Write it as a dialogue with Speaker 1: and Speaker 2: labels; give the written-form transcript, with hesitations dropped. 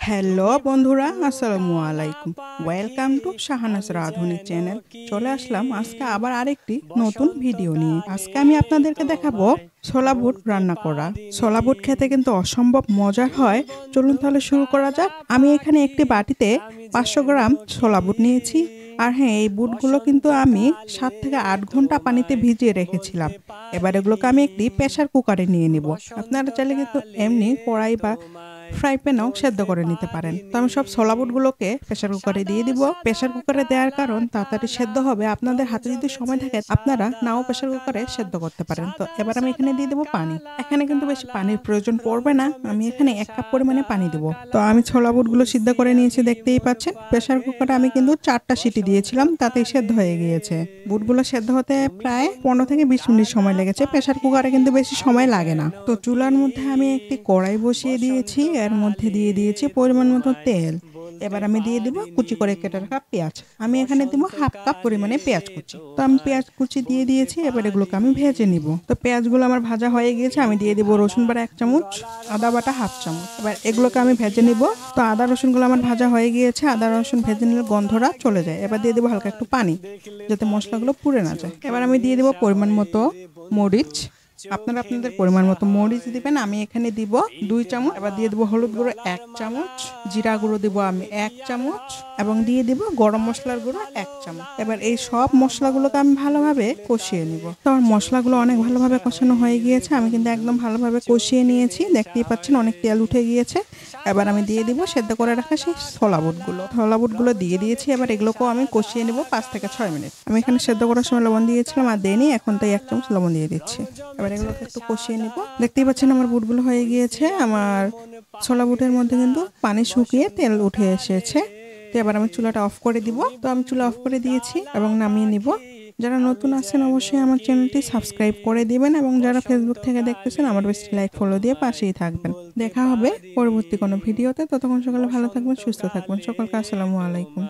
Speaker 1: Hello বন্ধুরা, আসসালামু আলাইকুম। Welcome to Shahanaz Radhuni channel. চলে আসলাম আজকে আবার আরেকটি নতুন ভিডিও নিয়ে। আজকে আমি আপনাদেরকে দেখাবো ছোলা বুট রান্না করা। ছোলা বুট খেতে কিন্তু অসম্ভব মজার হয়। চলুন তাহলে শুরু করা যাক। আমি এখানে একটি বাটিতে 500 গ্রাম ছোলা বুট নিয়েছি। আর হ্যাঁ, এই বুটগুলো কিন্তু আমি 7 থেকে 8 ঘন্টা পানিতে ভিজিয়ে রেখেছিলাম। এবার এগুলোকে আমি একটি প্রেসার কুকারে নিয়ে নিব। আপনারা চাইলে কিন্তু এমনি কড়াই বা ফ্রাই প্যানেও সেদ্ধ করে নিতে পারেন। তো আমি সব ছোলা বুটগুলোকে প্রেসার কুকারে দিয়ে দিব। প্রেসার কুকারে দেওয়ার কারণ তাড়াতাড়ি সেদ্ধ হবে। আপনাদের হাতে যদি সময় থাকে আপনারা নাও প্রেসার কুকারে সেদ্ধ করতে পারেন। তো এবার আমি এখানে দিয়ে দেবো পানি। এখানে কিন্তু বেশি পানির প্রয়োজন পড়বে না। আমি এখানে 1 কাপ পরিমাণে পানি দেবো। তো আমি ছোলা বুটগুলো সিদ্ধ করে নিয়েছি, দেখতেই পাচ্ছেন। প্রেসার কুকারে আমি কিন্তু 4টা সিটি দিয়েছিলাম, তাতেই সেদ্ধ হয়ে গিয়েছে। বুটগুলো সেদ্ধ হতে প্রায় 15 থেকে 20 মিনিট সময় লেগেছে। প্রেসার কুকারে কিন্তু বেশি সময় লাগে না। তো চুলার মধ্যে আমি একটি কড়াই বসিয়ে দিয়েছি, এর মধ্যে দিয়ে দিয়েছি পরিমাণ মতো তেল। এবার আমি দিয়ে দিব কুচি করে কেটে রাখা পেঁয়াজ। আমি এখানে দিব 1/2 কাপ পরিমাণে পেঁয়াজ কুচি। তো আমি পেঁয়াজ কুচি দিয়ে দিয়েছি, এবার এগুলোকে আমি ভেজে নিব। তো পেঁয়াজগুলো আমার ভাজা হয়ে গিয়েছে। আমি দিয়ে দিব রসুন বাটা 1 চামচ, আদা বাটা 1/2 চামচ। এবার এগুলোকে আমি ভেজে নিব। তো আদা রসুনগুলো আমার ভাজা হয়ে গিয়েছে। আদা রসুন ভেজে নিলে গন্ধটা চলে যায়। এবার দিয়ে দিব হালকা একটু পানি, যাতে মশলাগুলো পুড়ে না যায়। এবার আমি দিয়ে দিব পরিমাণ মতো মরিচ। আপনারা আপনাদের পরিমাণ মতো মরিচ দিবেন। আমি এখানে দিব 2 চামচ। এবার দিয়ে দেবো হলুদ গুঁড়ো 1 চামচ, জিরা গুঁড়ো দিব আমি 1 চামচ, এবং দিয়ে দিব গরম মশলার গুঁড়ো 1 চামচ। এবার এই সব মশলাগুলোকে আমি ভালোভাবে কষিয়ে নিব। তো আমার মশলাগুলো অনেক ভালোভাবে কষানো হয়ে গিয়েছে। আমি কিন্তু একদম ভালোভাবে কষিয়ে নিয়েছি, দেখতেই পাচ্ছেন অনেক তেল উঠে গিয়েছে। এবার আমি দিয়ে দিব সেদ্ধ করে রাখা সেই ছোলা বুটগুলো দিয়ে দিয়েছি। এবার এগুলোকেও আমি কষিয়ে নেব 5 থেকে 6 মিনিট। আমি এখানে সেদ্ধ করার সময় লবণ দিয়েছিলাম আর দেইনি, এখন তাই 1 চামচ লবণ দিয়ে দিচ্ছি। এবার এগুলোকে একটু কষিয়ে নিব। দেখতেই পাচ্ছেন আমার বুটগুলো হয়ে গিয়েছে। আমার ছোলা বুটের মধ্যে কিন্তু পানি শুকিয়ে তেল উঠে এসেছে। তো এবার আমি চুলাটা অফ করে দিব। তো আমি চুলা অফ করে দিয়েছি এবং নামিয়ে নিব। যারা নতুন আছেন অবশ্যই আমার চ্যানেলটি সাবস্ক্রাইব করে দিবেন, এবং যারা ফেসবুক থেকে দেখতেছেন আমার বেশি লাইক ফলো দিয়ে পাশেই থাকবেন। দেখা হবে পরবর্তী কোনো ভিডিওতে। ততক্ষণ সকালে ভালো থাকবেন, সুস্থ থাকবেন। সকলকে আসসালামু আলাইকুম।